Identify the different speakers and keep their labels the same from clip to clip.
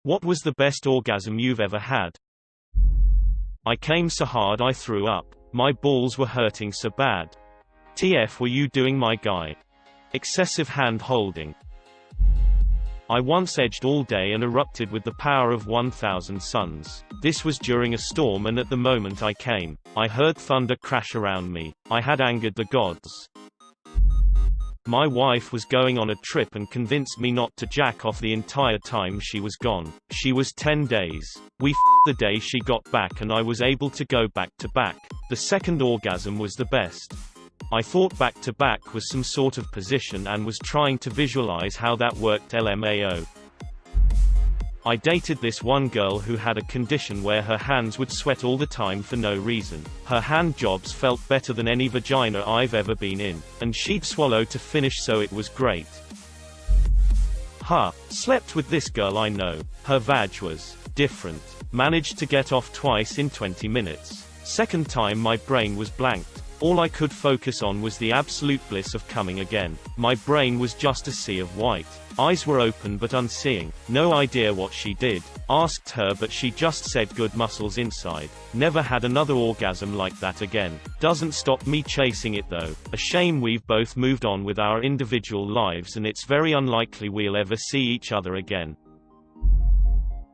Speaker 1: What was the best orgasm you've ever had? I came so hard I threw up. My balls were hurting so bad. TF were you doing, my guy? Excessive hand holding. I once edged all day and erupted with the power of 1,000 suns. This was during a storm, and at the moment I came, I heard thunder crash around me. I had angered the gods. My wife was going on a trip and convinced me not to jack off the entire time she was gone. She was 10 days. We f***ed the day she got back and I was able to go back to back. The second orgasm was the best. I thought back to back was some sort of position and was trying to visualize how that worked. LMAO. I dated this one girl who had a condition where her hands would sweat all the time for no reason. Her hand jobs felt better than any vagina I've ever been in, and she'd swallow to finish, so it was great. Slept with this girl I know. Her vag was different. Managed to get off twice in 20 minutes. Second time my brain was blanked. All I could focus on was the absolute bliss of coming again. My brain was just a sea of white. Eyes were open but unseeing. No idea what she did. Asked her but she just said good muscles inside. Never had another orgasm like that again. Doesn't stop me chasing it though. A shame we've both moved on with our individual lives and it's very unlikely we'll ever see each other again.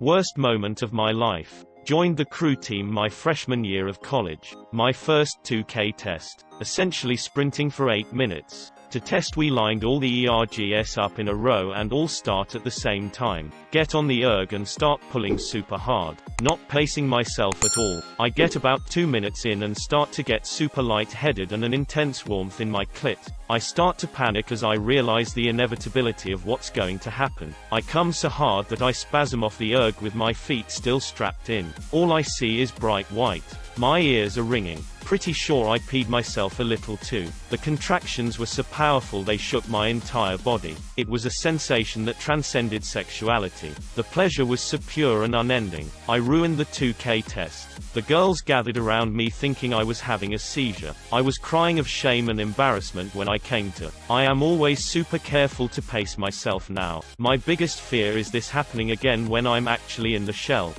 Speaker 1: Worst moment of my life. Joined the crew team my freshman year of college. My first 2K test. Essentially sprinting for 8 minutes. To test we lined all the ERGs up in a row and all start at the same time. Get on the erg and start pulling super hard. Not pacing myself at all. I get about 2 minutes in and start to get super light-headed and an intense warmth in my clit. I start to panic as I realize the inevitability of what's going to happen. I come so hard that I spasm off the erg with my feet still strapped in. All I see is bright white. My ears are ringing. Pretty sure I peed myself a little too. The contractions were so powerful they shook my entire body. It was a sensation that transcended sexuality. The pleasure was so pure and unending. I ruined the 2K test. The girls gathered around me thinking I was having a seizure. I was crying of shame and embarrassment when I came to. I am always super careful to pace myself now. My biggest fear is this happening again when I'm actually in the shell.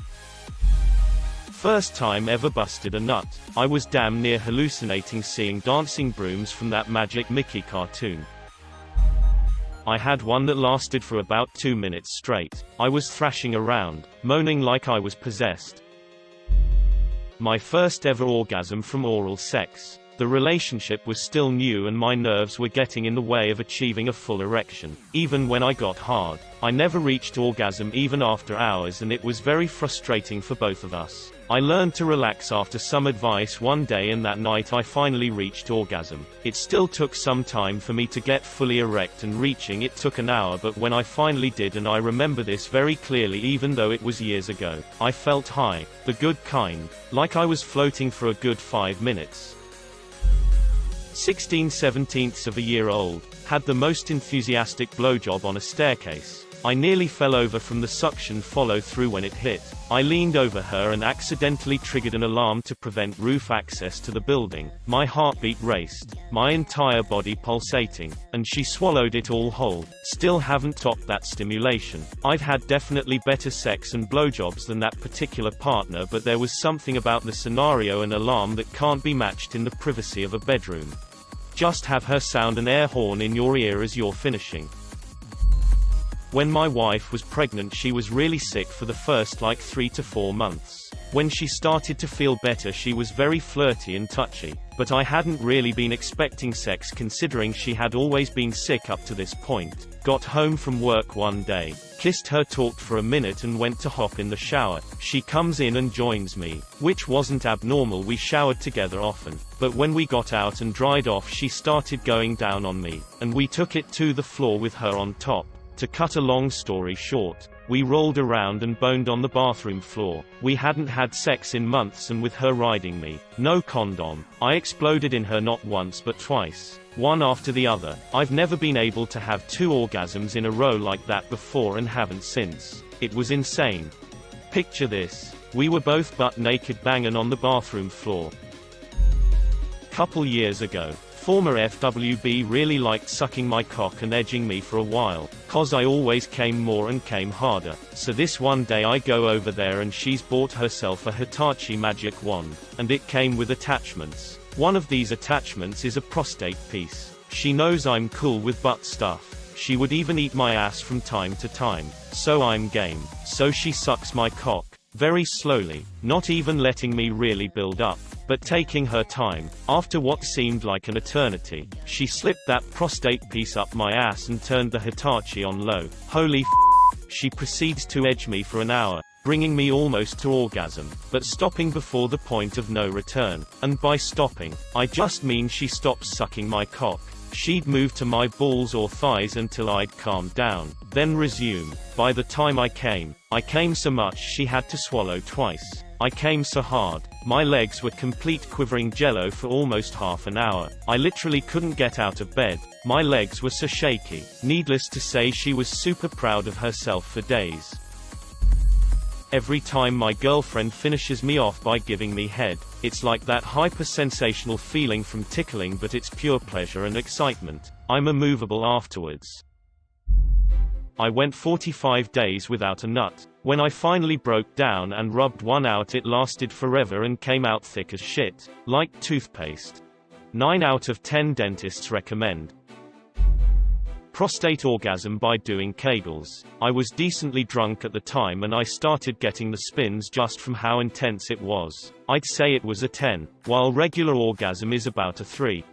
Speaker 1: First time ever busted a nut. I was damn near hallucinating seeing dancing brooms from that Magic Mickey cartoon. I had one that lasted for about 2 minutes straight. I was thrashing around, moaning like I was possessed. My first ever orgasm from oral sex. The relationship was still new and my nerves were getting in the way of achieving a full erection. Even when I got hard, I never reached orgasm even after hours, and it was very frustrating for both of us. I learned to relax after some advice one day, and that night I finally reached orgasm. It still took some time for me to get fully erect, and reaching it took an hour, but when I finally did, and I remember this very clearly even though it was years ago, I felt high. The good kind. Like I was floating for a good 5 minutes. 16/17 of a year old. Had the most enthusiastic blowjob on a staircase. I nearly fell over from the suction follow-through when it hit. I leaned over her and accidentally triggered an alarm to prevent roof access to the building. My heartbeat raced, my entire body pulsating, and she swallowed it all whole. Still haven't topped that stimulation. I've had definitely better sex and blowjobs than that particular partner, but there was something about the scenario and alarm that can't be matched in the privacy of a bedroom. Just have her sound an air horn in your ear as you're finishing. When my wife was pregnant, she was really sick for the first like 3 to 4 months. When she started to feel better, she was very flirty and touchy. But I hadn't really been expecting sex considering she had always been sick up to this point. Got home from work one day, kissed her, talked for a minute and went to hop in the shower. She comes in and joins me, which wasn't abnormal, we showered together often. But when we got out and dried off, she started going down on me, and we took it to the floor with her on top. To cut a long story short, we rolled around and boned on the bathroom floor. We hadn't had sex in months, and with her riding me, no condom, I exploded in her not once but twice. One after the other. I've never been able to have 2 orgasms in a row like that before and haven't since. It was insane. Picture this. We were both butt naked banging on the bathroom floor. Couple years ago. Former FWB really liked sucking my cock and edging me for a while, cause I always came more and came harder. So this one day I go over there and she's bought herself a Hitachi magic wand, and it came with attachments. One of these attachments is a prostate piece. She knows I'm cool with butt stuff. She would even eat my ass from time to time. So I'm game. So she sucks my cock, very slowly, not even letting me really build up, but taking her time. After what seemed like an eternity, she slipped that prostate piece up my ass and turned the Hitachi on low. Holy f***. She proceeds to edge me for an hour, bringing me almost to orgasm, but stopping before the point of no return. And by stopping, I just mean she stops sucking my cock. She'd move to my balls or thighs until I'd calmed down, then resume. By the time I came so much she had to swallow twice. I came so hard, my legs were complete quivering jello for almost half an hour. I literally couldn't get out of bed. My legs were so shaky. Needless to say, she was super proud of herself for days. Every time my girlfriend finishes me off by giving me head, it's like that hyper-sensational feeling from tickling, but it's pure pleasure and excitement. I'm immovable afterwards. I went 45 days without a nut. When I finally broke down and rubbed one out, it lasted forever and came out thick as shit, like toothpaste. 9 out of 10 dentists recommend. Prostate orgasm by doing Kegels. I was decently drunk at the time and I started getting the spins just from how intense it was. I'd say it was a 10, while regular orgasm is about a 3.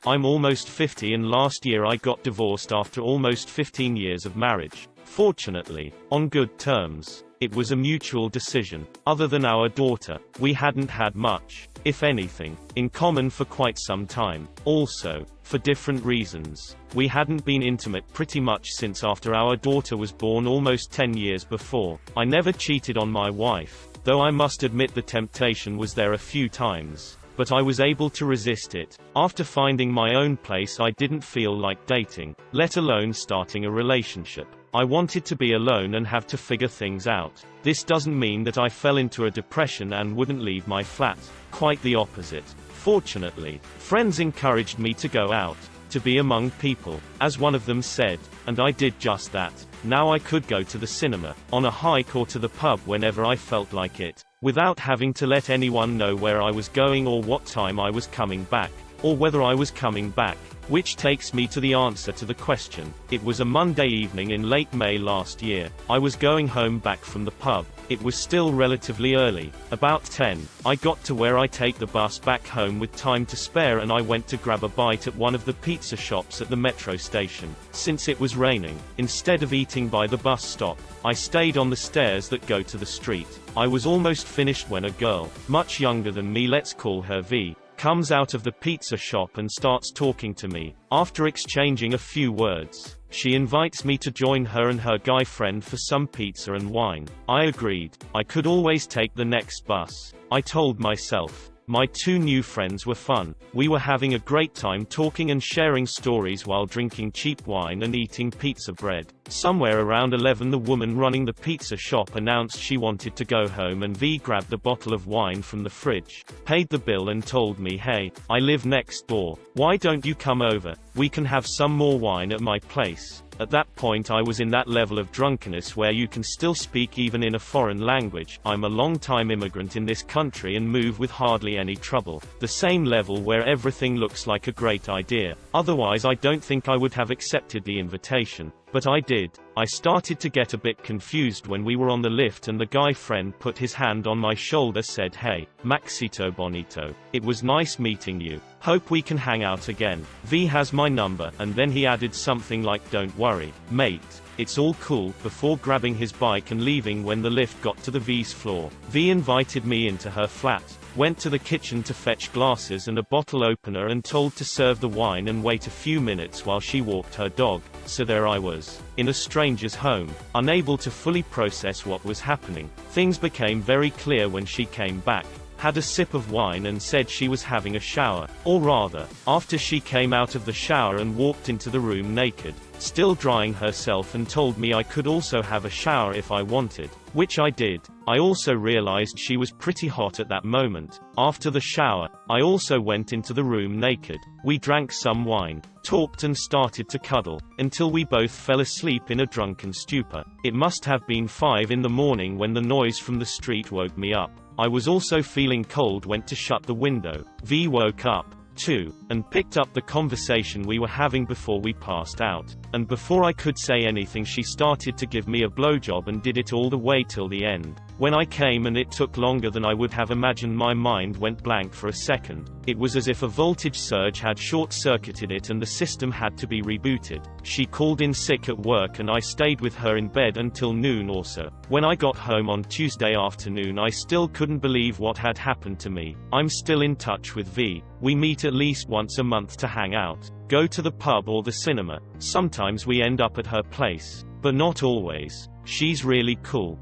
Speaker 1: I'm almost 50 and last year I got divorced after almost 15 years of marriage. Fortunately, on good terms. It was a mutual decision. Other than our daughter, we hadn't had much, if anything, in common for quite some time. Also, for different reasons. We hadn't been intimate pretty much since after our daughter was born almost 10 years before. I never cheated on my wife, though I must admit the temptation was there a few times. But I was able to resist it. After finding my own place, I didn't feel like dating, let alone starting a relationship. I wanted to be alone and have to figure things out. This doesn't mean that I fell into a depression and wouldn't leave my flat. Quite the opposite. Fortunately, friends encouraged me to go out, to be among people, as one of them said, and I did just that. Now I could go to the cinema, on a hike, or to the pub whenever I felt like it, without having to let anyone know where I was going or what time I was coming back, or whether I was coming back. Which takes me to the answer to the question. It was a Monday evening in late May last year. I was going home back from the pub. It was still relatively early, about 10. I got to where I take the bus back home with time to spare, and I went to grab a bite at one of the pizza shops at the metro station. Since it was raining, instead of eating by the bus stop, I stayed on the stairs that go to the street. I was almost finished when a girl, much younger than me, let's call her V, comes out of the pizza shop and starts talking to me. After exchanging a few words, she invites me to join her and her guy friend for some pizza and wine. I agreed. I could always take the next bus. I told myself. My two new friends were fun. We were having a great time talking and sharing stories while drinking cheap wine and eating pizza bread. Somewhere around 11, the woman running the pizza shop announced she wanted to go home, and V grabbed the bottle of wine from the fridge, paid the bill and told me, "Hey, I live next door. Why don't you come over? We can have some more wine at my place." At that point I was in that level of drunkenness where you can still speak even in a foreign language. I'm a long-time immigrant in this country and move with hardly any trouble. The same level where everything looks like a great idea. Otherwise I don't think I would have accepted the invitation. But I did. I started to get a bit confused when we were on the lift and the guy friend put his hand on my shoulder, said, "Hey, Maxito Bonito. It was nice meeting you. Hope we can hang out again. V has my number," and then he added something like, "Don't worry, mate. It's all cool," before grabbing his bike and leaving when the lift got to the V's floor. V invited me into her flat, went to the kitchen to fetch glasses and a bottle opener and told to serve the wine and wait a few minutes while she walked her dog. So there I was, in a stranger's home, unable to fully process what was happening. Things became very clear when she came back. had a sip of wine and said she was having a shower, or rather, after she came out of the shower and walked into the room naked, still drying herself, and told me I could also have a shower if I wanted, which I did. I also realized she was pretty hot at that moment. After the shower, I also went into the room naked. We drank some wine, talked and started to cuddle, until we both fell asleep in a drunken stupor. It must have been 5 in the morning when the noise from the street woke me up. I was also feeling cold, went to shut the window. V woke up, too, and picked up the conversation we were having before we passed out. And before I could say anything, she started to give me a blowjob and did it all the way till the end. When I came and it took longer than I would have imagined, my mind went blank for a second. It was as if a voltage surge had short-circuited it and the system had to be rebooted. She called in sick at work and I stayed with her in bed until noon also. When I got home on Tuesday afternoon, I still couldn't believe what had happened to me. I'm still in touch with V. We meet at least once a month to hang out, go to the pub or the cinema. Sometimes we end up at her place, but not always. She's really cool.